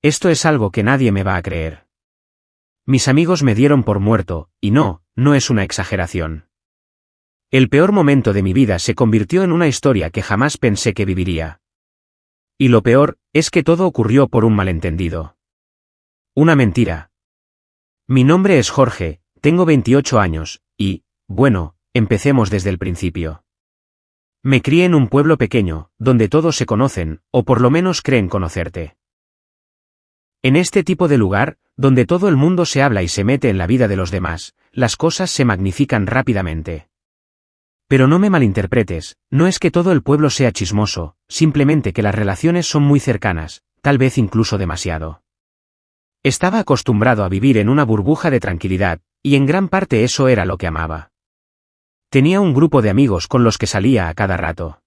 Esto es algo que nadie me va a creer. Mis amigos me dieron por muerto, y no es una exageración. El peor momento de mi vida se convirtió en una historia que jamás pensé que viviría. Y lo peor, es que todo ocurrió por un malentendido. Una mentira. Mi nombre es Jorge, tengo 28 años, y, bueno, empecemos desde el principio. Me crié en un pueblo pequeño, donde todos se conocen, o por lo menos creen conocerte. En este tipo de lugar, donde todo el mundo se habla y se mete en la vida de los demás, las cosas se magnifican rápidamente. Pero no me malinterpretes, no es que todo el pueblo sea chismoso, simplemente que las relaciones son muy cercanas, tal vez incluso demasiado. Estaba acostumbrado a vivir en una burbuja de tranquilidad, y en gran parte eso era lo que amaba. Tenía un grupo de amigos con los que salía a cada rato.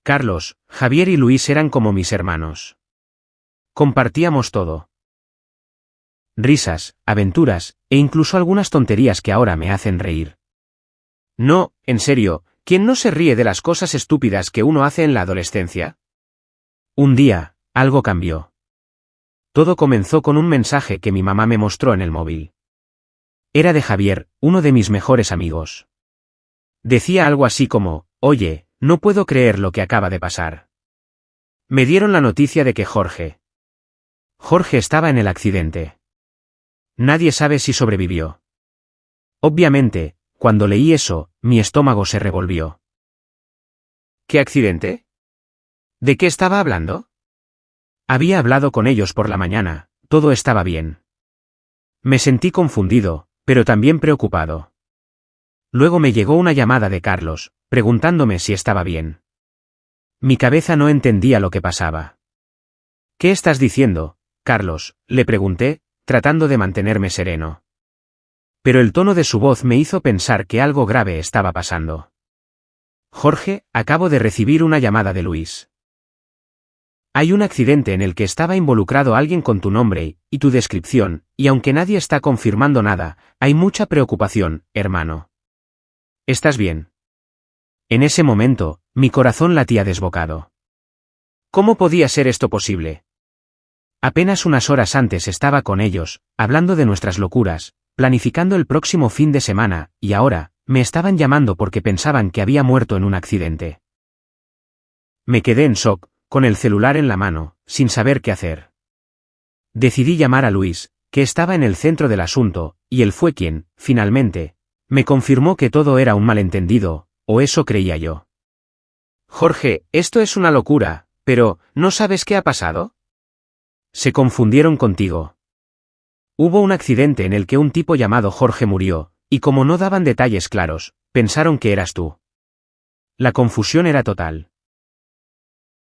Carlos, Javier y Luis eran como mis hermanos. Compartíamos todo. Risas, aventuras, e incluso algunas tonterías que ahora me hacen reír. No, en serio, ¿quién no se ríe de las cosas estúpidas que uno hace en la adolescencia? Un día, algo cambió. Todo comenzó con un mensaje que mi mamá me mostró en el móvil. Era de Javier, uno de mis mejores amigos. Decía algo así como, oye, no puedo creer lo que acaba de pasar. Me dieron la noticia de que Jorge estaba en el accidente. Nadie sabe si sobrevivió. Obviamente, cuando leí eso, mi estómago se revolvió. ¿Qué accidente? ¿De qué estaba hablando? Había hablado con ellos por la mañana, todo estaba bien. Me sentí confundido, pero también preocupado. Luego me llegó una llamada de Carlos, preguntándome si estaba bien. Mi cabeza no entendía lo que pasaba. ¿Qué estás diciendo, Carlos?, le pregunté, tratando de mantenerme sereno. Pero el tono de su voz me hizo pensar que algo grave estaba pasando. Jorge, acabo de recibir una llamada de Luis. Hay un accidente en el que estaba involucrado alguien con tu nombre y tu descripción, y aunque nadie está confirmando nada, hay mucha preocupación, hermano. ¿Estás bien? En ese momento, mi corazón latía desbocado. ¿Cómo podía ser esto posible? Apenas unas horas antes estaba con ellos, hablando de nuestras locuras, planificando el próximo fin de semana, y ahora, me estaban llamando porque pensaban que había muerto en un accidente. Me quedé en shock, con el celular en la mano, sin saber qué hacer. Decidí llamar a Luis, que estaba en el centro del asunto, y él fue quien, finalmente, me confirmó que todo era un malentendido, o eso creía yo. Jorge, esto es una locura, pero, ¿no sabes qué ha pasado? Se confundieron contigo. Hubo un accidente en el que un tipo llamado Jorge murió, y como no daban detalles claros, pensaron que eras tú. La confusión era total.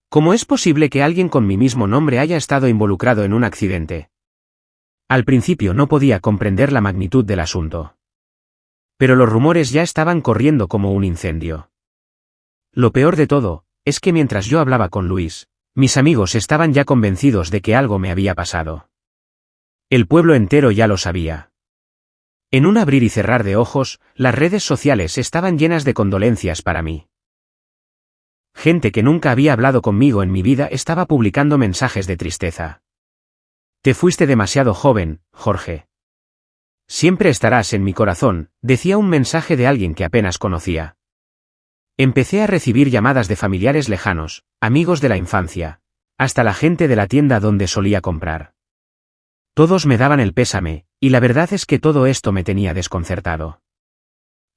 ¿Cómo es posible que alguien con mi mismo nombre haya estado involucrado en un accidente? Al principio no podía comprender la magnitud del asunto. Pero los rumores ya estaban corriendo como un incendio. Lo peor de todo, es que mientras yo hablaba con Luis, mis amigos estaban ya convencidos de que algo me había pasado. El pueblo entero ya lo sabía. En un abrir y cerrar de ojos, las redes sociales estaban llenas de condolencias para mí. Gente que nunca había hablado conmigo en mi vida estaba publicando mensajes de tristeza. Te fuiste demasiado joven, Jorge. Siempre estarás en mi corazón, decía un mensaje de alguien que apenas conocía. Empecé a recibir llamadas de familiares lejanos, amigos de la infancia, hasta la gente de la tienda donde solía comprar. Todos me daban el pésame, y la verdad es que todo esto me tenía desconcertado.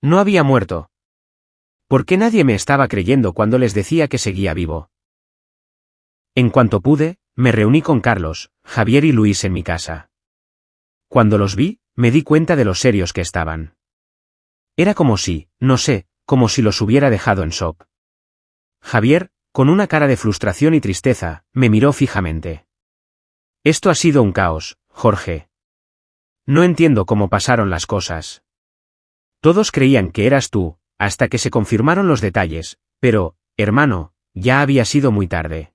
No había muerto. ¿Por qué nadie me estaba creyendo cuando les decía que seguía vivo? En cuanto pude, me reuní con Carlos, Javier y Luis en mi casa. Cuando los vi, me di cuenta de lo serios que estaban. Era como si, no sé, como si los hubiera dejado en shock. Javier, con una cara de frustración y tristeza, me miró fijamente. Esto ha sido un caos, Jorge. No entiendo cómo pasaron las cosas. Todos creían que eras tú, hasta que se confirmaron los detalles, pero, hermano, ya había sido muy tarde.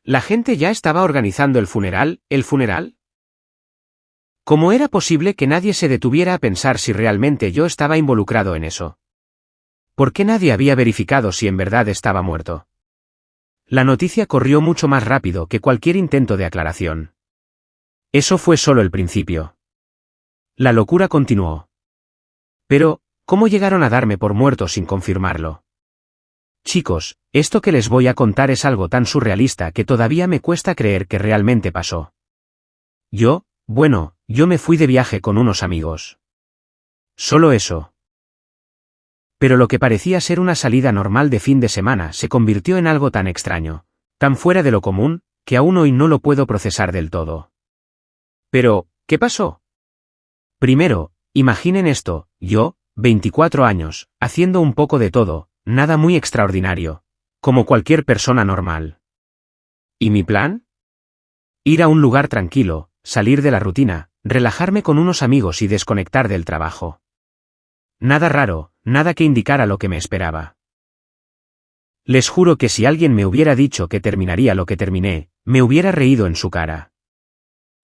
¿La gente ya estaba organizando el funeral? ¿Cómo era posible que nadie se detuviera a pensar si realmente yo estaba involucrado en eso? ¿Por qué nadie había verificado si en verdad estaba muerto? La noticia corrió mucho más rápido que cualquier intento de aclaración. Eso fue solo el principio. La locura continuó. Pero, ¿cómo llegaron a darme por muerto sin confirmarlo? Chicos, esto que les voy a contar es algo tan surrealista que todavía me cuesta creer que realmente pasó. Yo me fui de viaje con unos amigos. Solo eso. Pero lo que parecía ser una salida normal de fin de semana se convirtió en algo tan extraño, tan fuera de lo común, que aún hoy no lo puedo procesar del todo. Pero, ¿qué pasó? Primero, imaginen esto, yo, 24 años, haciendo un poco de todo, nada muy extraordinario, como cualquier persona normal. ¿Y mi plan? Ir a un lugar tranquilo, salir de la rutina, relajarme con unos amigos y desconectar del trabajo. Nada raro, nada que indicara lo que me esperaba. Les juro que si alguien me hubiera dicho que terminaría lo que terminé, me hubiera reído en su cara.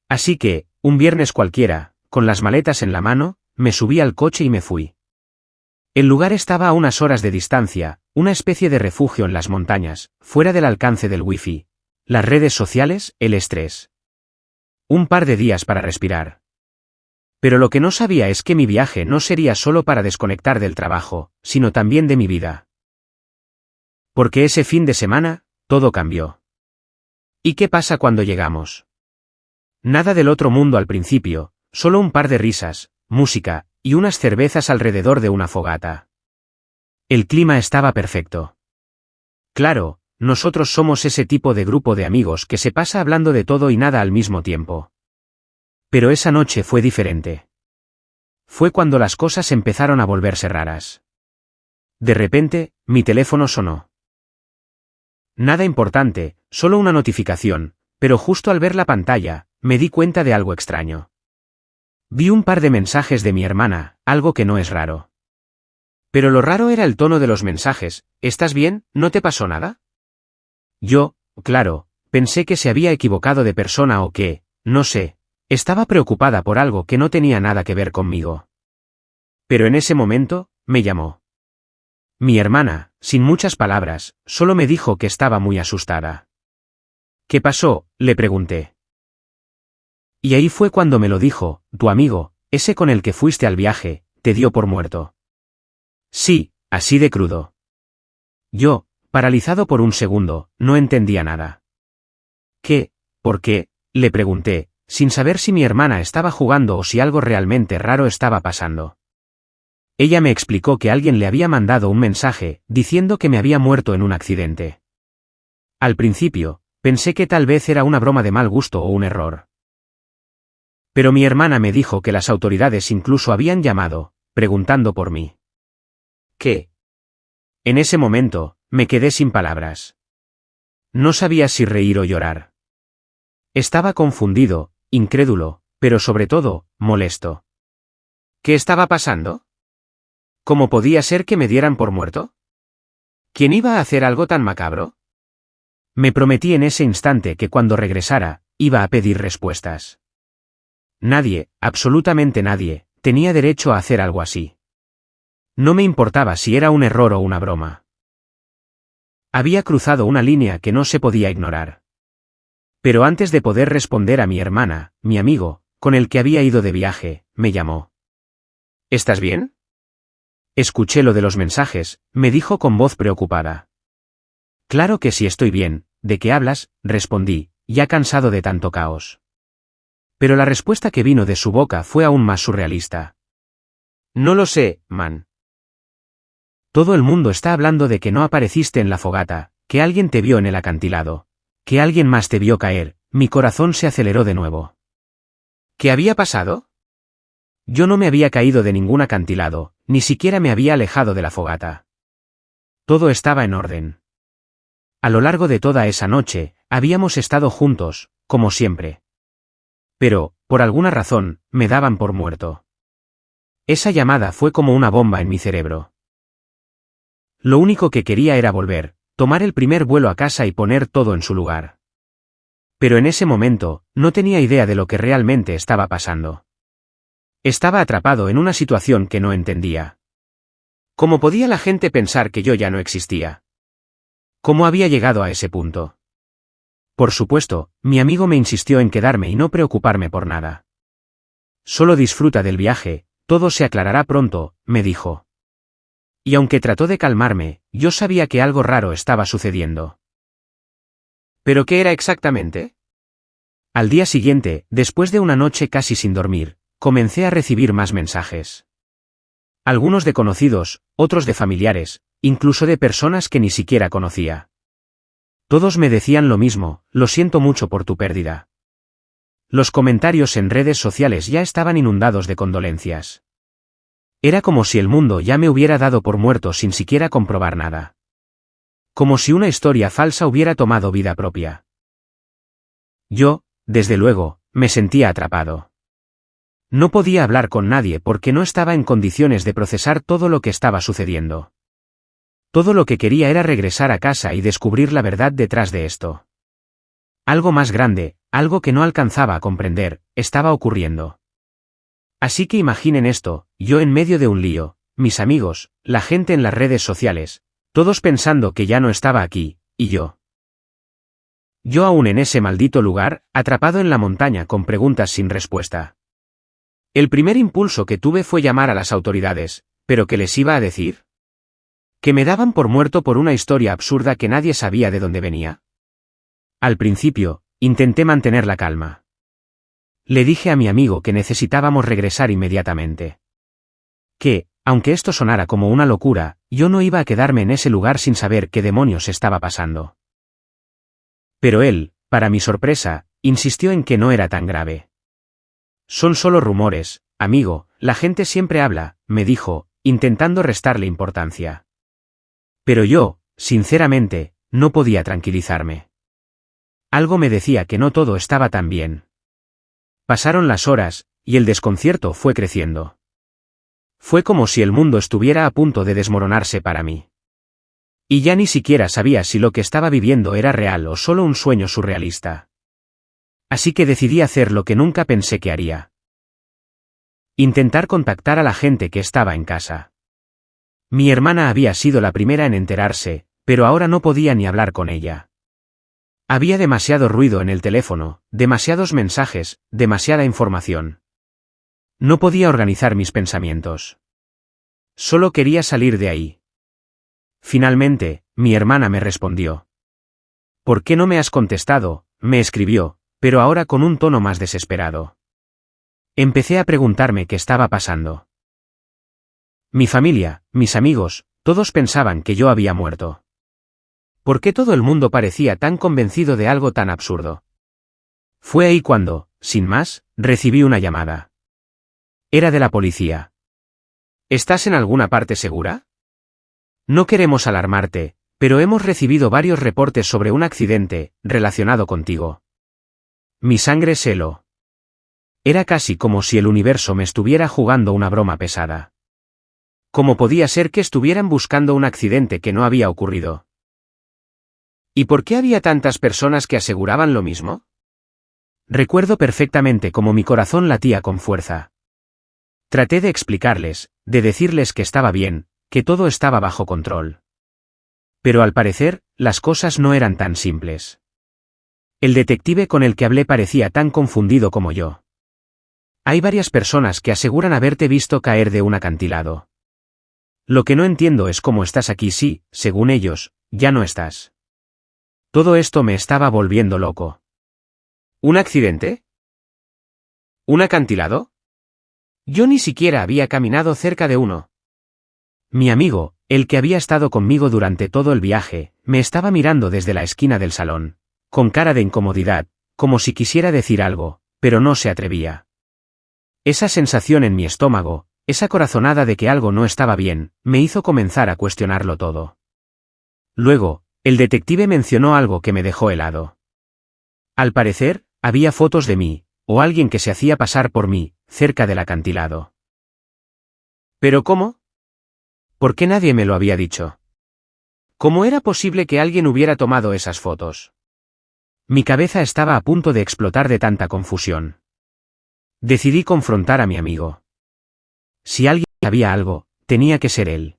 Así que, un viernes cualquiera, con las maletas en la mano, me subí al coche y me fui. El lugar estaba a unas horas de distancia, una especie de refugio en las montañas, fuera del alcance del wifi, las redes sociales, el estrés. Un par de días para respirar. Pero lo que no sabía es que mi viaje no sería solo para desconectar del trabajo, sino también de mi vida. Porque ese fin de semana, todo cambió. ¿Y qué pasa cuando llegamos? Nada del otro mundo al principio, solo un par de risas, música, y unas cervezas alrededor de una fogata. El clima estaba perfecto. Claro, nosotros somos ese tipo de grupo de amigos que se pasa hablando de todo y nada al mismo tiempo. Pero esa noche fue diferente. Fue cuando las cosas empezaron a volverse raras. De repente, mi teléfono sonó. Nada importante, solo una notificación, pero justo al ver la pantalla, me di cuenta de algo extraño. Vi un par de mensajes de mi hermana, algo que no es raro. Pero lo raro era el tono de los mensajes. ¿Estás bien? ¿No te pasó nada? Yo, claro, pensé que se había equivocado de persona o que, no sé, estaba preocupada por algo que no tenía nada que ver conmigo. Pero en ese momento, me llamó. Mi hermana, sin muchas palabras, solo me dijo que estaba muy asustada. ¿Qué pasó?, le pregunté. Y ahí fue cuando me lo dijo: tu amigo, ese con el que fuiste al viaje, te dio por muerto. Sí, así de crudo. Yo, paralizado por un segundo, no entendía nada. ¿Qué? ¿Por qué?, le pregunté, sin saber si mi hermana estaba jugando o si algo realmente raro estaba pasando. Ella me explicó que alguien le había mandado un mensaje, diciendo que me había muerto en un accidente. Al principio, pensé que tal vez era una broma de mal gusto o un error. Pero mi hermana me dijo que las autoridades incluso habían llamado, preguntando por mí. ¿Qué? En ese momento, me quedé sin palabras. No sabía si reír o llorar. Estaba confundido, incrédulo, pero sobre todo, molesto. ¿Qué estaba pasando? ¿Cómo podía ser que me dieran por muerto? ¿Quién iba a hacer algo tan macabro? Me prometí en ese instante que cuando regresara, iba a pedir respuestas. Nadie, absolutamente nadie, tenía derecho a hacer algo así. No me importaba si era un error o una broma. Había cruzado una línea que no se podía ignorar. Pero antes de poder responder a mi hermana, mi amigo, con el que había ido de viaje, me llamó. ¿Estás bien? Escuché lo de los mensajes, me dijo con voz preocupada. Claro que sí, estoy bien. ¿De qué hablas?, respondí, ya cansado de tanto caos. Pero la respuesta que vino de su boca fue aún más surrealista. No lo sé, man. Todo el mundo está hablando de que no apareciste en la fogata, que alguien te vio en el acantilado, que alguien más te vio caer. Mi corazón se aceleró de nuevo. ¿Qué había pasado? Yo no me había caído de ningún acantilado, ni siquiera me había alejado de la fogata. Todo estaba en orden. A lo largo de toda esa noche, habíamos estado juntos, como siempre. Pero, por alguna razón, me daban por muerto. Esa llamada fue como una bomba en mi cerebro. Lo único que quería era volver, tomar el primer vuelo a casa y poner todo en su lugar. Pero en ese momento, no tenía idea de lo que realmente estaba pasando. Estaba atrapado en una situación que no entendía. ¿Cómo podía la gente pensar que yo ya no existía? ¿Cómo había llegado a ese punto? Por supuesto, mi amigo me insistió en quedarme y no preocuparme por nada. Solo disfruta del viaje, todo se aclarará pronto, me dijo. Y aunque trató de calmarme, yo sabía que algo raro estaba sucediendo. ¿Pero qué era exactamente? Al día siguiente, después de una noche casi sin dormir, comencé a recibir más mensajes. Algunos de conocidos, otros de familiares, incluso de personas que ni siquiera conocía. Todos me decían lo mismo: lo siento mucho por tu pérdida. Los comentarios en redes sociales ya estaban inundados de condolencias. Era como si el mundo ya me hubiera dado por muerto sin siquiera comprobar nada. Como si una historia falsa hubiera tomado vida propia. Yo, desde luego, me sentía atrapado. No podía hablar con nadie porque no estaba en condiciones de procesar todo lo que estaba sucediendo. Todo lo que quería era regresar a casa y descubrir la verdad detrás de esto. Algo más grande, algo que no alcanzaba a comprender, estaba ocurriendo. Así que imaginen esto: yo en medio de un lío, mis amigos, la gente en las redes sociales, todos pensando que ya no estaba aquí, y yo. Yo aún en ese maldito lugar, atrapado en la montaña con preguntas sin respuesta. El primer impulso que tuve fue llamar a las autoridades, pero ¿qué les iba a decir? ¿Que me daban por muerto por una historia absurda que nadie sabía de dónde venía? Al principio, intenté mantener la calma. Le dije a mi amigo que necesitábamos regresar inmediatamente. Que, aunque esto sonara como una locura, yo no iba a quedarme en ese lugar sin saber qué demonios estaba pasando. Pero él, para mi sorpresa, insistió en que no era tan grave. Son solo rumores, amigo, la gente siempre habla, me dijo, intentando restarle importancia. Pero yo, sinceramente, no podía tranquilizarme. Algo me decía que no todo estaba tan bien. Pasaron las horas, y el desconcierto fue creciendo. Fue como si el mundo estuviera a punto de desmoronarse para mí. Y ya ni siquiera sabía si lo que estaba viviendo era real o solo un sueño surrealista. Así que decidí hacer lo que nunca pensé que haría. Intentar contactar a la gente que estaba en casa. Mi hermana había sido la primera en enterarse, pero ahora no podía ni hablar con ella. Había demasiado ruido en el teléfono, demasiados mensajes, demasiada información. No podía organizar mis pensamientos. Solo quería salir de ahí. Finalmente, mi hermana me respondió. ¿Por qué no me has contestado?, me escribió, pero ahora con un tono más desesperado. Empecé a preguntarme qué estaba pasando. Mi familia, mis amigos, todos pensaban que yo había muerto. ¿Por qué todo el mundo parecía tan convencido de algo tan absurdo? Fue ahí cuando, sin más, recibí una llamada. Era de la policía. ¿Estás en alguna parte segura? No queremos alarmarte, pero hemos recibido varios reportes sobre un accidente relacionado contigo. Mi sangre se heló. Era casi como si el universo me estuviera jugando una broma pesada. ¿Cómo podía ser que estuvieran buscando un accidente que no había ocurrido? ¿Y por qué había tantas personas que aseguraban lo mismo? Recuerdo perfectamente cómo mi corazón latía con fuerza. Traté de explicarles, de decirles que estaba bien, que todo estaba bajo control. Pero al parecer, las cosas no eran tan simples. El detective con el que hablé parecía tan confundido como yo. Hay varias personas que aseguran haberte visto caer de un acantilado. Lo que no entiendo es cómo estás aquí si, según ellos, ya no estás. Todo esto me estaba volviendo loco. ¿Un accidente? ¿Un acantilado? Yo ni siquiera había caminado cerca de uno. Mi amigo, el que había estado conmigo durante todo el viaje, me estaba mirando desde la esquina del salón, con cara de incomodidad, como si quisiera decir algo, pero no se atrevía. Esa sensación en mi estómago, esa corazonada de que algo no estaba bien, me hizo comenzar a cuestionarlo todo. Luego, el detective mencionó algo que me dejó helado. Al parecer, había fotos de mí, o alguien que se hacía pasar por mí, cerca del acantilado. ¿Pero cómo? ¿Por qué nadie me lo había dicho? ¿Cómo era posible que alguien hubiera tomado esas fotos? Mi cabeza estaba a punto de explotar de tanta confusión. Decidí confrontar a mi amigo. Si alguien sabía algo, tenía que ser él.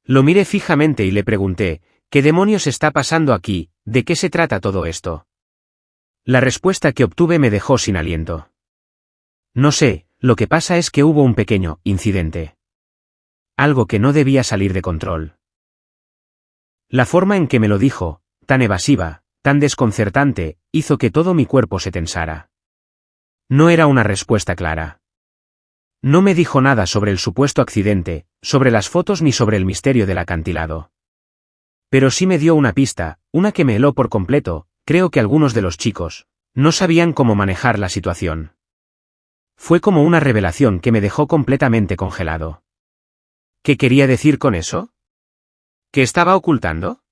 Lo miré fijamente y le pregunté, ¿Qué demonios está pasando aquí? ¿De qué se trata todo esto? La respuesta que obtuve me dejó sin aliento. No sé, lo que pasa es que hubo un pequeño incidente. Algo que no debía salir de control. La forma en que me lo dijo, tan evasiva, tan desconcertante, hizo que todo mi cuerpo se tensara. No era una respuesta clara. No me dijo nada sobre el supuesto accidente, sobre las fotos ni sobre el misterio del acantilado. Pero sí me dio una pista, una que me heló por completo. Creo que algunos de los chicos no sabían cómo manejar la situación. Fue como una revelación que me dejó completamente congelado. ¿Qué quería decir con eso? ¿Qué estaba ocultando?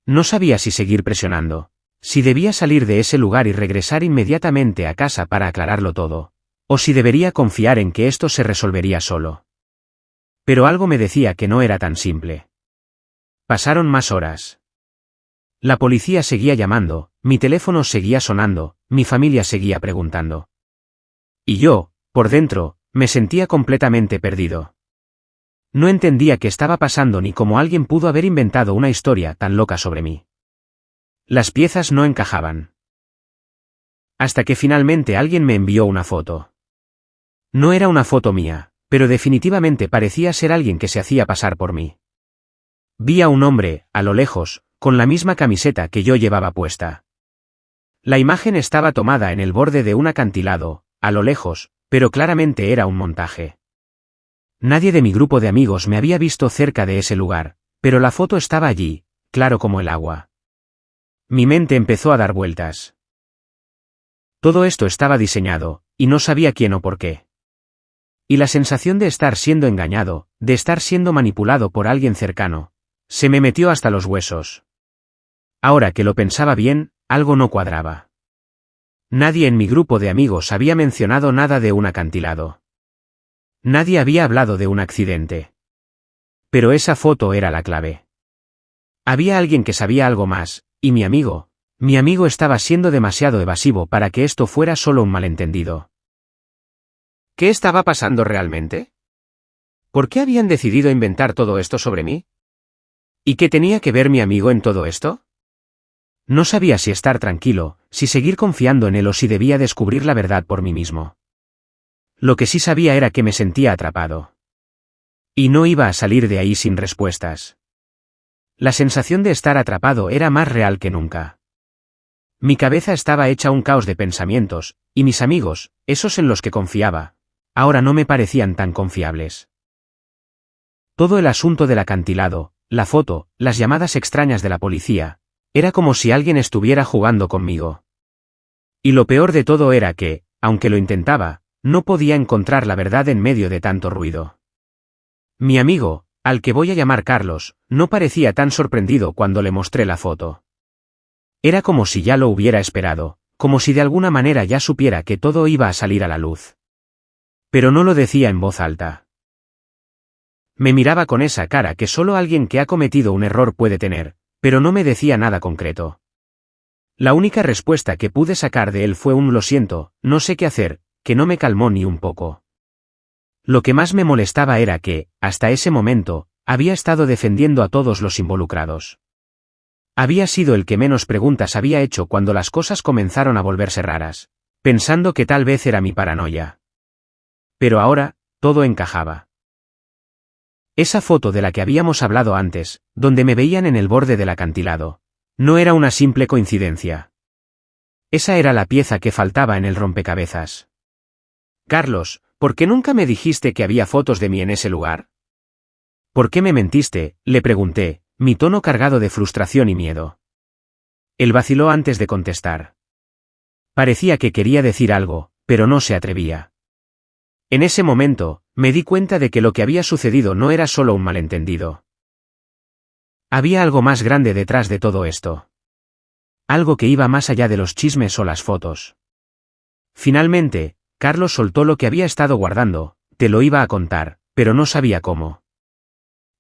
No sabía si seguir presionando, si debía salir de ese lugar y regresar inmediatamente a casa para aclararlo todo, o si debería confiar en que esto se resolvería solo. Pero algo me decía que no era tan simple. Pasaron más horas. La policía seguía llamando, mi teléfono seguía sonando, mi familia seguía preguntando. Y yo, por dentro, me sentía completamente perdido. No entendía qué estaba pasando ni cómo alguien pudo haber inventado una historia tan loca sobre mí. Las piezas no encajaban. Hasta que finalmente alguien me envió una foto. No era una foto mía, pero definitivamente parecía ser alguien que se hacía pasar por mí. Vi a un hombre, a lo lejos, con la misma camiseta que yo llevaba puesta. La imagen estaba tomada en el borde de un acantilado, a lo lejos, pero claramente era un montaje. Nadie de mi grupo de amigos me había visto cerca de ese lugar, pero la foto estaba allí, claro como el agua. Mi mente empezó a dar vueltas. Todo esto estaba diseñado, y no sabía quién o por qué. Y la sensación de estar siendo engañado, de estar siendo manipulado por alguien cercano, se me metió hasta los huesos. Ahora que lo pensaba bien, algo no cuadraba. Nadie en mi grupo de amigos había mencionado nada de un acantilado. Nadie había hablado de un accidente. Pero esa foto era la clave. Había alguien que sabía algo más, y mi amigo estaba siendo demasiado evasivo para que esto fuera solo un malentendido. ¿Qué estaba pasando realmente? ¿Por qué habían decidido inventar todo esto sobre mí? ¿Y qué tenía que ver mi amigo en todo esto? No sabía si estar tranquilo, si seguir confiando en él o si debía descubrir la verdad por mí mismo. Lo que sí sabía era que me sentía atrapado. Y no iba a salir de ahí sin respuestas. La sensación de estar atrapado era más real que nunca. Mi cabeza estaba hecha un caos de pensamientos, y mis amigos, esos en los que confiaba, ahora no me parecían tan confiables. Todo el asunto del acantilado, la foto, las llamadas extrañas de la policía, era como si alguien estuviera jugando conmigo. Y lo peor de todo era que, aunque lo intentaba, no podía encontrar la verdad en medio de tanto ruido. Mi amigo, al que voy a llamar Carlos, no parecía tan sorprendido cuando le mostré la foto. Era como si ya lo hubiera esperado, como si de alguna manera ya supiera que todo iba a salir a la luz. Pero no lo decía en voz alta. Me miraba con esa cara que solo alguien que ha cometido un error puede tener, pero no me decía nada concreto. La única respuesta que pude sacar de él fue un lo siento, no sé qué hacer, que no me calmó ni un poco. Lo que más me molestaba era que, hasta ese momento, había estado defendiendo a todos los involucrados. Había sido el que menos preguntas había hecho cuando las cosas comenzaron a volverse raras, pensando que tal vez era mi paranoia. Pero ahora, todo encajaba. Esa foto de la que habíamos hablado antes, donde me veían en el borde del acantilado, no era una simple coincidencia. Esa era la pieza que faltaba en el rompecabezas. Carlos, ¿por qué nunca me dijiste que había fotos de mí en ese lugar? ¿Por qué me mentiste?, le pregunté, mi tono cargado de frustración y miedo. Él vaciló antes de contestar. Parecía que quería decir algo, pero no se atrevía. En ese momento, me di cuenta de que lo que había sucedido no era solo un malentendido. Había algo más grande detrás de todo esto. Algo que iba más allá de los chismes o las fotos. Finalmente, Carlos soltó lo que había estado guardando, te lo iba a contar, pero no sabía cómo.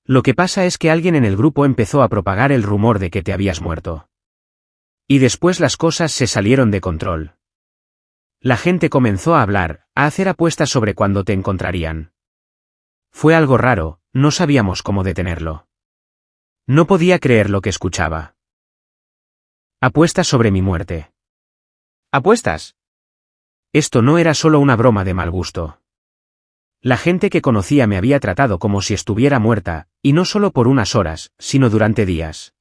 Lo que pasa es que alguien en el grupo empezó a propagar el rumor de que te habías muerto. Y después las cosas se salieron de control. La gente comenzó a hablar, a hacer apuestas sobre cuándo te encontrarían. Fue algo raro, no sabíamos cómo detenerlo. No podía creer lo que escuchaba. Apuestas sobre mi muerte. ¿Apuestas? Esto no era solo una broma de mal gusto. La gente que conocía me había tratado como si estuviera muerta, y no solo por unas horas, sino durante días.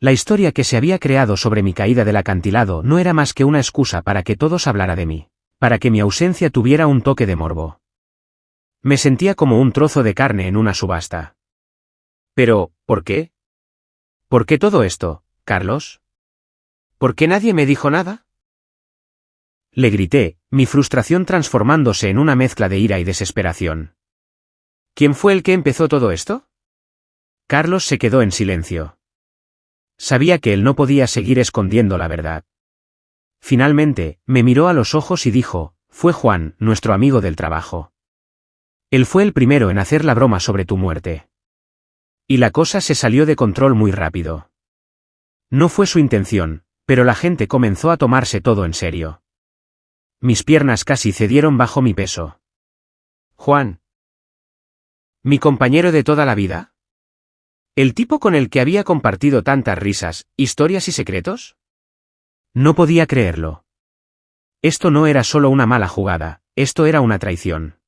La historia que se había creado sobre mi caída del acantilado no era más que una excusa para que todos hablara de mí, para que mi ausencia tuviera un toque de morbo. Me sentía como un trozo de carne en una subasta. Pero, ¿por qué? ¿Por qué todo esto, Carlos? ¿Por qué nadie me dijo nada? Le grité, mi frustración transformándose en una mezcla de ira y desesperación. ¿Quién fue el que empezó todo esto? Carlos se quedó en silencio. Sabía que él no podía seguir escondiendo la verdad. Finalmente, me miró a los ojos y dijo, fue Juan, nuestro amigo del trabajo. Él fue el primero en hacer la broma sobre tu muerte. Y la cosa se salió de control muy rápido. No fue su intención, pero la gente comenzó a tomarse todo en serio. Mis piernas casi cedieron bajo mi peso. Juan. ¿Mi compañero de toda la vida? ¿El tipo con el que había compartido tantas risas, historias y secretos? No podía creerlo. Esto no era solo una mala jugada, esto era una traición.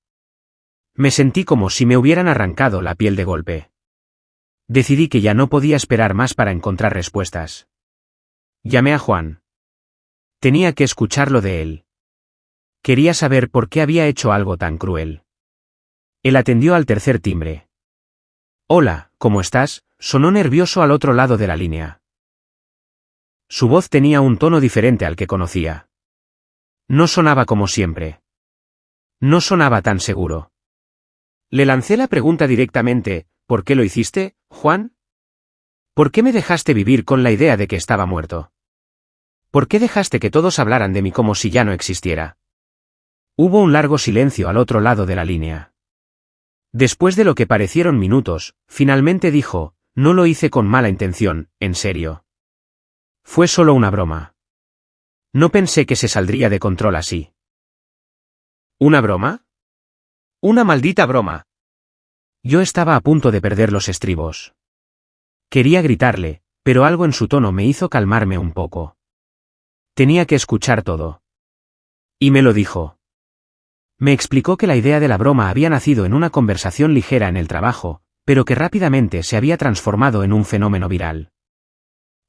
Me sentí como si me hubieran arrancado la piel de golpe. Decidí que ya no podía esperar más para encontrar respuestas. Llamé a Juan. Tenía que escucharlo de él. Quería saber por qué había hecho algo tan cruel. Él atendió al tercer timbre. Hola, ¿cómo estás? Sonó nervioso al otro lado de la línea. Su voz tenía un tono diferente al que conocía. No sonaba como siempre. No sonaba tan seguro. Le lancé la pregunta directamente, ¿por qué lo hiciste, Juan? ¿Por qué me dejaste vivir con la idea de que estaba muerto? ¿Por qué dejaste que todos hablaran de mí como si ya no existiera? Hubo un largo silencio al otro lado de la línea. Después de lo que parecieron minutos, finalmente dijo, no lo hice con mala intención, en serio. Fue solo una broma. No pensé que se saldría de control así. ¿Una broma? ¡Una maldita broma! Yo estaba a punto de perder los estribos. Quería gritarle, pero algo en su tono me hizo calmarme un poco. Tenía que escuchar todo. Y me lo dijo. Me explicó que la idea de la broma había nacido en una conversación ligera en el trabajo, pero que rápidamente se había transformado en un fenómeno viral.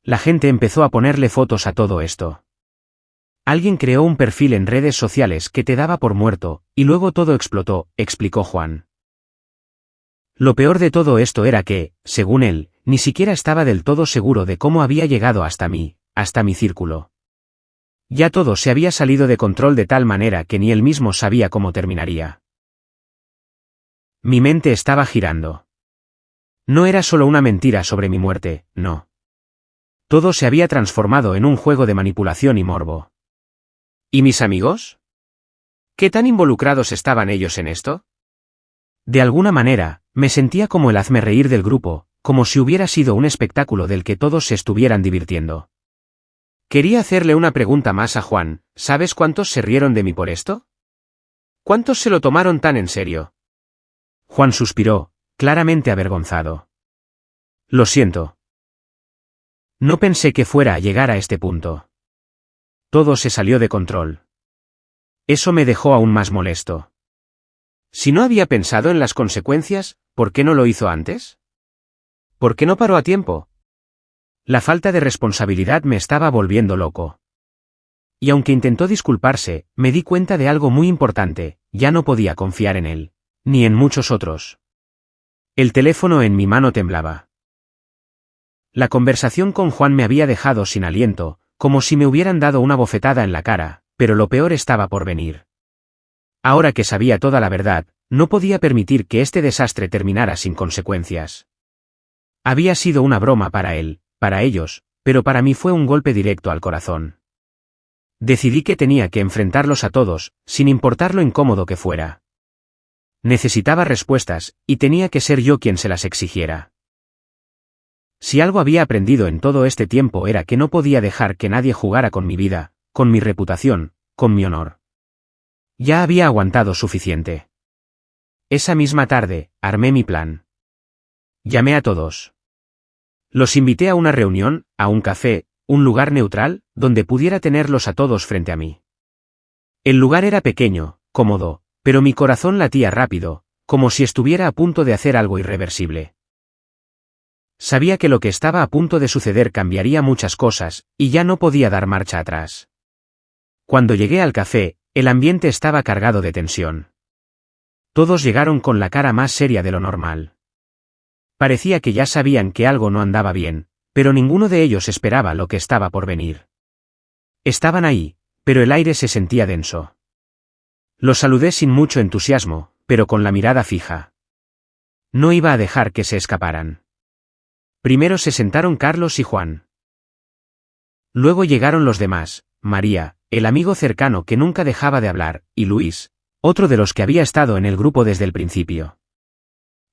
La gente empezó a ponerle fotos a todo esto. Alguien creó un perfil en redes sociales que te daba por muerto, y luego todo explotó, explicó Juan. Lo peor de todo esto era que, según él, ni siquiera estaba del todo seguro de cómo había llegado hasta mí, hasta mi círculo. Ya todo se había salido de control de tal manera que ni él mismo sabía cómo terminaría. Mi mente estaba girando. No era solo una mentira sobre mi muerte, no. Todo se había transformado en un juego de manipulación y morbo. ¿Y mis amigos? ¿Qué tan involucrados estaban ellos en esto? De alguna manera, me sentía como el hazmerreír del grupo, como si hubiera sido un espectáculo del que todos se estuvieran divirtiendo. Quería hacerle una pregunta más a Juan, ¿sabes cuántos se rieron de mí por esto? ¿Cuántos se lo tomaron tan en serio? Juan suspiró, claramente avergonzado. Lo siento. No pensé que fuera a llegar a este punto. Todo se salió de control. Eso me dejó aún más molesto. Si no había pensado en las consecuencias, ¿por qué no lo hizo antes? ¿Por qué no paró a tiempo? La falta de responsabilidad me estaba volviendo loco. Y aunque intentó disculparse, me di cuenta de algo muy importante, ya no podía confiar en él, ni en muchos otros. El teléfono en mi mano temblaba. La conversación con Juan me había dejado sin aliento, como si me hubieran dado una bofetada en la cara, pero lo peor estaba por venir. Ahora que sabía toda la verdad, no podía permitir que este desastre terminara sin consecuencias. Había sido una broma para él, para ellos, pero para mí fue un golpe directo al corazón. Decidí que tenía que enfrentarlos a todos, sin importar lo incómodo que fuera. Necesitaba respuestas, y tenía que ser yo quien se las exigiera. Si algo había aprendido en todo este tiempo era que no podía dejar que nadie jugara con mi vida, con mi reputación, con mi honor. Ya había aguantado suficiente. Esa misma tarde, armé mi plan. Llamé a todos. Los invité a una reunión, a un café, un lugar neutral, donde pudiera tenerlos a todos frente a mí. El lugar era pequeño, cómodo, pero mi corazón latía rápido, como si estuviera a punto de hacer algo irreversible. Sabía que lo que estaba a punto de suceder cambiaría muchas cosas, y ya no podía dar marcha atrás. Cuando llegué al café, el ambiente estaba cargado de tensión. Todos llegaron con la cara más seria de lo normal. Parecía que ya sabían que algo no andaba bien, pero ninguno de ellos esperaba lo que estaba por venir. Estaban ahí, pero el aire se sentía denso. Los saludé sin mucho entusiasmo, pero con la mirada fija. No iba a dejar que se escaparan. Primero se sentaron Carlos y Juan. Luego llegaron los demás, María, el amigo cercano que nunca dejaba de hablar, y Luis, otro de los que había estado en el grupo desde el principio.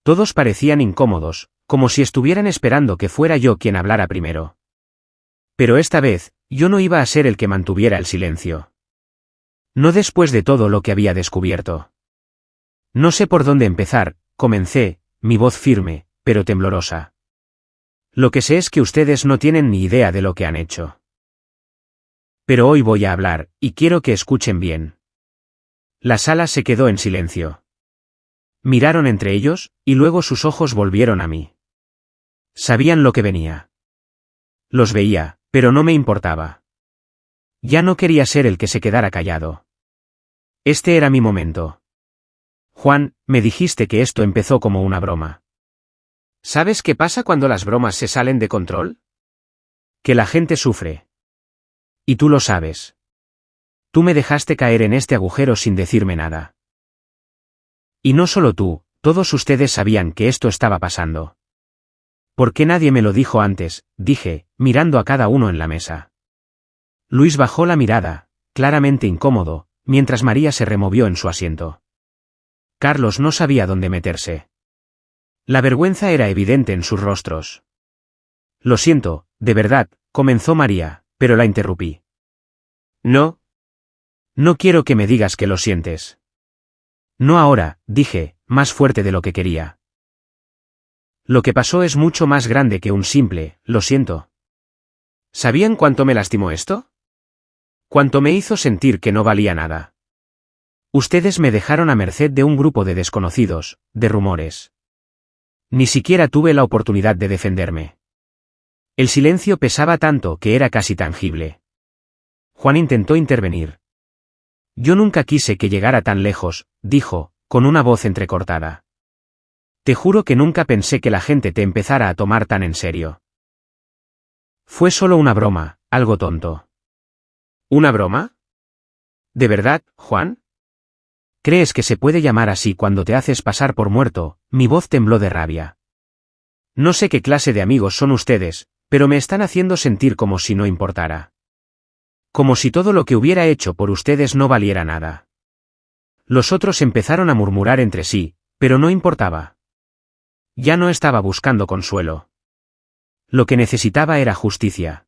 Todos parecían incómodos, como si estuvieran esperando que fuera yo quien hablara primero. Pero esta vez, yo no iba a ser el que mantuviera el silencio. No después de todo lo que había descubierto. No sé por dónde empezar, comencé, mi voz firme, pero temblorosa. Lo que sé es que ustedes no tienen ni idea de lo que han hecho. Pero hoy voy a hablar, y quiero que escuchen bien. La sala se quedó en silencio. Miraron entre ellos, y luego sus ojos volvieron a mí. Sabían lo que venía. Los veía, pero no me importaba. Ya no quería ser el que se quedara callado. Este era mi momento. Juan, me dijiste que esto empezó como una broma. ¿Sabes qué pasa cuando las bromas se salen de control? Que la gente sufre. Y tú lo sabes. Tú me dejaste caer en este agujero sin decirme nada. Y no solo tú, todos ustedes sabían que esto estaba pasando. ¿Por qué nadie me lo dijo antes?, dije, mirando a cada uno en la mesa. Luis bajó la mirada, claramente incómodo, mientras María se removió en su asiento. Carlos no sabía dónde meterse. La vergüenza era evidente en sus rostros. Lo siento, de verdad, comenzó María, pero la interrumpí. No. No quiero que me digas que lo sientes. No ahora, dije, más fuerte de lo que quería. Lo que pasó es mucho más grande que un simple, lo siento. ¿Sabían cuánto me lastimó esto? Cuánto me hizo sentir que no valía nada. Ustedes me dejaron a merced de un grupo de desconocidos, de rumores. Ni siquiera tuve la oportunidad de defenderme. El silencio pesaba tanto que era casi tangible. Juan intentó intervenir. Yo nunca quise que llegara tan lejos, dijo, con una voz entrecortada. Te juro que nunca pensé que la gente te empezara a tomar tan en serio. Fue solo una broma, algo tonto. ¿Una broma? ¿De verdad, Juan? ¿Crees que se puede llamar así cuando te haces pasar por muerto? Mi voz tembló de rabia. No sé qué clase de amigos son ustedes, pero me están haciendo sentir como si no importara. Como si todo lo que hubiera hecho por ustedes no valiera nada. Los otros empezaron a murmurar entre sí, pero no importaba. Ya no estaba buscando consuelo. Lo que necesitaba era justicia.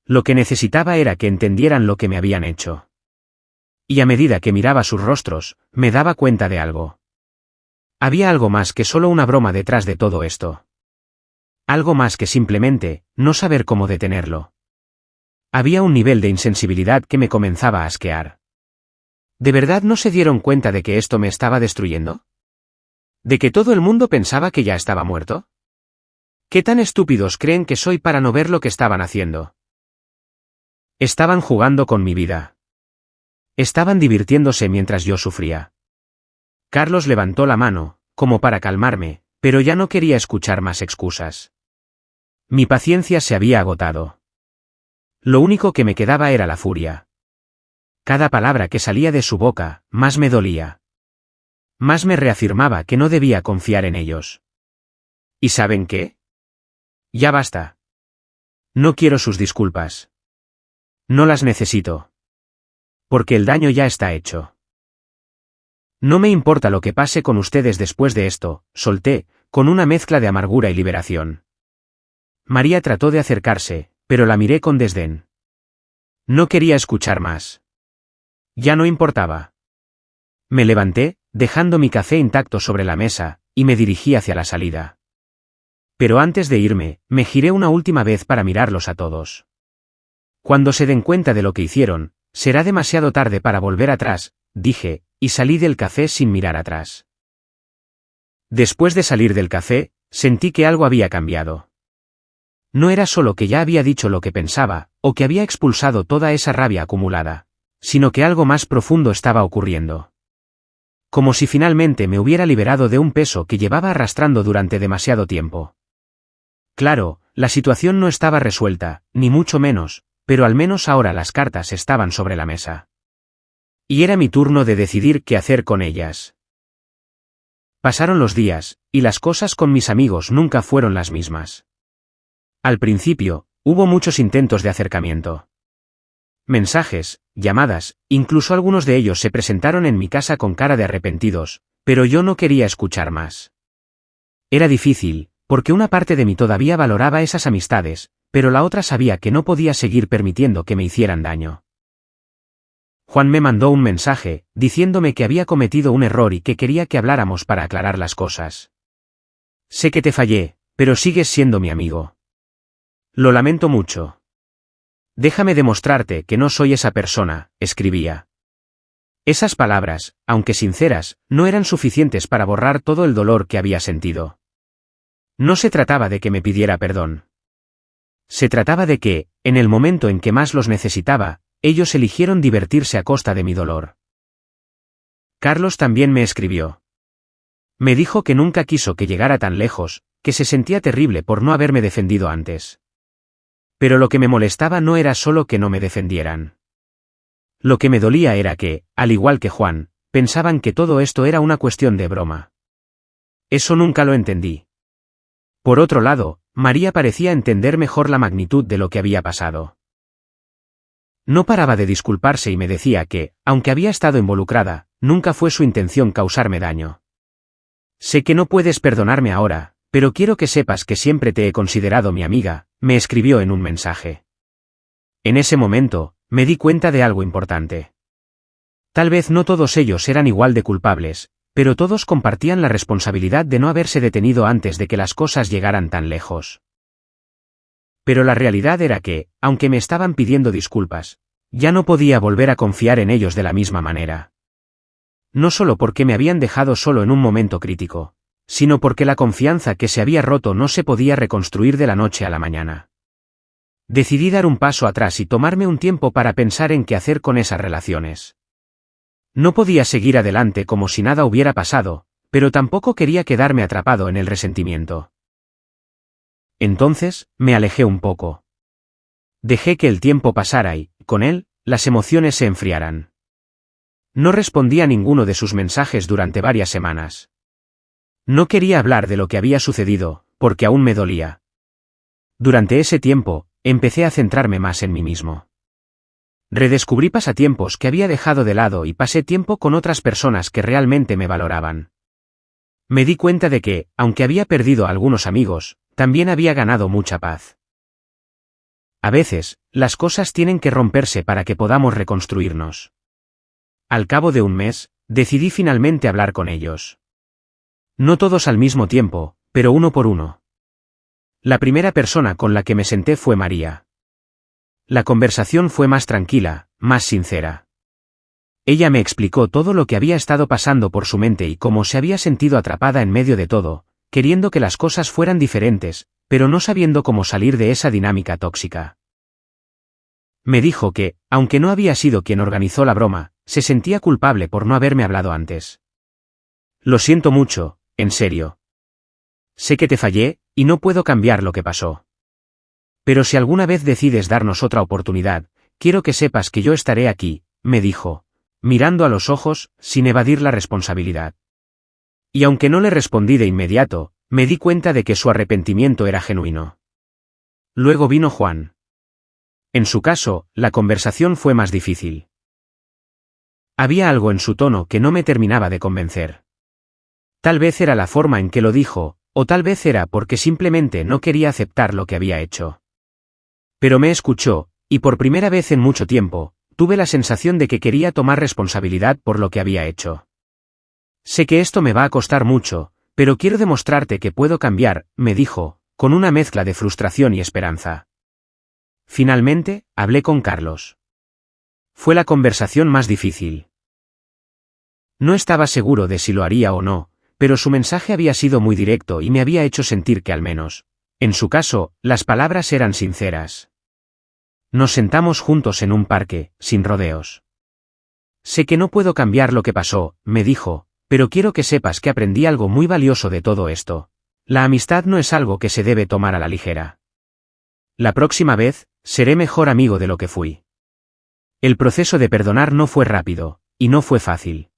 Lo que necesitaba era que entendieran lo que me habían hecho. Y a medida que miraba sus rostros, me daba cuenta de algo. Había algo más que solo una broma detrás de todo esto. Algo más que simplemente, no saber cómo detenerlo. Había un nivel de insensibilidad que me comenzaba a asquear. ¿De verdad no se dieron cuenta de que esto me estaba destruyendo? ¿De que todo el mundo pensaba que ya estaba muerto? ¿Qué tan estúpidos creen que soy para no ver lo que estaban haciendo? Estaban jugando con mi vida. Estaban divirtiéndose mientras yo sufría. Carlos levantó la mano, como para calmarme, pero ya no quería escuchar más excusas. Mi paciencia se había agotado. Lo único que me quedaba era la furia. Cada palabra que salía de su boca, más me dolía. Más me reafirmaba que no debía confiar en ellos. ¿Y saben qué? Ya basta. No quiero sus disculpas. No las necesito. Porque el daño ya está hecho. No me importa lo que pase con ustedes después de esto, solté, con una mezcla de amargura y liberación. María trató de acercarse, pero la miré con desdén. No quería escuchar más. Ya no importaba. Me levanté, dejando mi café intacto sobre la mesa, y me dirigí hacia la salida. Pero antes de irme, me giré una última vez para mirarlos a todos. Cuando se den cuenta de lo que hicieron, será demasiado tarde para volver atrás, dije, y salí del café sin mirar atrás. Después de salir del café, sentí que algo había cambiado. No era solo que ya había dicho lo que pensaba, o que había expulsado toda esa rabia acumulada, sino que algo más profundo estaba ocurriendo. Como si finalmente me hubiera liberado de un peso que llevaba arrastrando durante demasiado tiempo. Claro, la situación no estaba resuelta, ni mucho menos, pero al menos ahora las cartas estaban sobre la mesa. Y era mi turno de decidir qué hacer con ellas. Pasaron los días, y las cosas con mis amigos nunca fueron las mismas. Al principio, hubo muchos intentos de acercamiento. Mensajes, llamadas, incluso algunos de ellos se presentaron en mi casa con cara de arrepentidos, pero yo no quería escuchar más. Era difícil, porque una parte de mí todavía valoraba esas amistades, pero la otra sabía que no podía seguir permitiendo que me hicieran daño. Juan me mandó un mensaje, diciéndome que había cometido un error y que quería que habláramos para aclarar las cosas. Sé que te fallé, pero sigues siendo mi amigo. Lo lamento mucho. Déjame demostrarte que no soy esa persona, escribía. Esas palabras, aunque sinceras, no eran suficientes para borrar todo el dolor que había sentido. No se trataba de que me pidiera perdón. Se trataba de que, en el momento en que más los necesitaba, ellos eligieron divertirse a costa de mi dolor. Carlos también me escribió. Me dijo que nunca quiso que llegara tan lejos, que se sentía terrible por no haberme defendido antes. Pero lo que me molestaba no era solo que no me defendieran. Lo que me dolía era que, al igual que Juan, pensaban que todo esto era una cuestión de broma. Eso nunca lo entendí. Por otro lado, María parecía entender mejor la magnitud de lo que había pasado. No paraba de disculparse y me decía que, aunque había estado involucrada, nunca fue su intención causarme daño. Sé que no puedes perdonarme ahora, pero quiero que sepas que siempre te he considerado mi amiga, me escribió en un mensaje. En ese momento, me di cuenta de algo importante. Tal vez no todos ellos eran igual de culpables, pero todos compartían la responsabilidad de no haberse detenido antes de que las cosas llegaran tan lejos. Pero la realidad era que, aunque me estaban pidiendo disculpas, ya no podía volver a confiar en ellos de la misma manera. No solo porque me habían dejado solo en un momento crítico, sino porque la confianza que se había roto no se podía reconstruir de la noche a la mañana. Decidí dar un paso atrás y tomarme un tiempo para pensar en qué hacer con esas relaciones. No podía seguir adelante como si nada hubiera pasado, pero tampoco quería quedarme atrapado en el resentimiento. Entonces, me alejé un poco. Dejé que el tiempo pasara y, con él, las emociones se enfriaran. No respondí a ninguno de sus mensajes durante varias semanas. No quería hablar de lo que había sucedido, porque aún me dolía. Durante ese tiempo, empecé a centrarme más en mí mismo. Redescubrí pasatiempos que había dejado de lado y pasé tiempo con otras personas que realmente me valoraban. Me di cuenta de que, aunque había perdido a algunos amigos, también había ganado mucha paz. A veces, las cosas tienen que romperse para que podamos reconstruirnos. Al cabo de un mes, decidí finalmente hablar con ellos. No todos al mismo tiempo, pero uno por uno. La primera persona con la que me senté fue María. La conversación fue más tranquila, más sincera. Ella me explicó todo lo que había estado pasando por su mente y cómo se había sentido atrapada en medio de todo, queriendo que las cosas fueran diferentes, pero no sabiendo cómo salir de esa dinámica tóxica. Me dijo que, aunque no había sido quien organizó la broma, se sentía culpable por no haberme hablado antes. Lo siento mucho, en serio. Sé que te fallé, y no puedo cambiar lo que pasó. Pero si alguna vez decides darnos otra oportunidad, quiero que sepas que yo estaré aquí, me dijo, mirando a los ojos, sin evadir la responsabilidad. Y aunque no le respondí de inmediato, me di cuenta de que su arrepentimiento era genuino. Luego vino Juan. En su caso, la conversación fue más difícil. Había algo en su tono que no me terminaba de convencer. Tal vez era la forma en que lo dijo, o tal vez era porque simplemente no quería aceptar lo que había hecho. Pero me escuchó, y por primera vez en mucho tiempo, tuve la sensación de que quería tomar responsabilidad por lo que había hecho. Sé que esto me va a costar mucho, pero quiero demostrarte que puedo cambiar, me dijo, con una mezcla de frustración y esperanza. Finalmente, hablé con Carlos. Fue la conversación más difícil. No estaba seguro de si lo haría o no, pero su mensaje había sido muy directo y me había hecho sentir que al menos, en su caso, las palabras eran sinceras. Nos sentamos juntos en un parque, sin rodeos. Sé que no puedo cambiar lo que pasó, me dijo, pero quiero que sepas que aprendí algo muy valioso de todo esto. La amistad no es algo que se debe tomar a la ligera. La próxima vez, seré mejor amigo de lo que fui. El proceso de perdonar no fue rápido, y no fue fácil.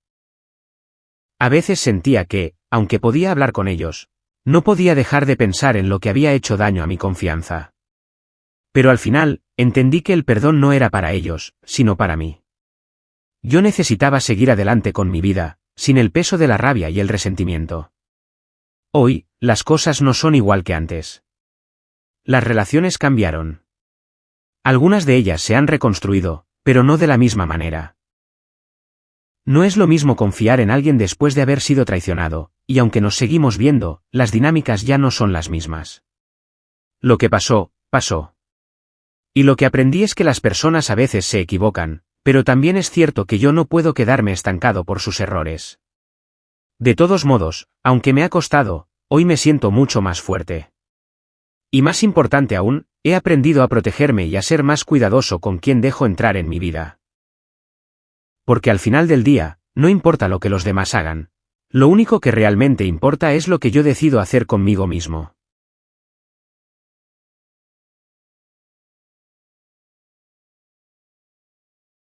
A veces sentía que, aunque podía hablar con ellos, no podía dejar de pensar en lo que había hecho daño a mi confianza. Pero al final, entendí que el perdón no era para ellos, sino para mí. Yo necesitaba seguir adelante con mi vida, sin el peso de la rabia y el resentimiento. Hoy, las cosas no son igual que antes. Las relaciones cambiaron. Algunas de ellas se han reconstruido, pero no de la misma manera. No es lo mismo confiar en alguien después de haber sido traicionado, y aunque nos seguimos viendo, las dinámicas ya no son las mismas. Lo que pasó, pasó. Y lo que aprendí es que las personas a veces se equivocan, pero también es cierto que yo no puedo quedarme estancado por sus errores. De todos modos, aunque me ha costado, hoy me siento mucho más fuerte. Y más importante aún, he aprendido a protegerme y a ser más cuidadoso con quien dejo entrar en mi vida. Porque al final del día, no importa lo que los demás hagan. Lo único que realmente importa es lo que yo decido hacer conmigo mismo.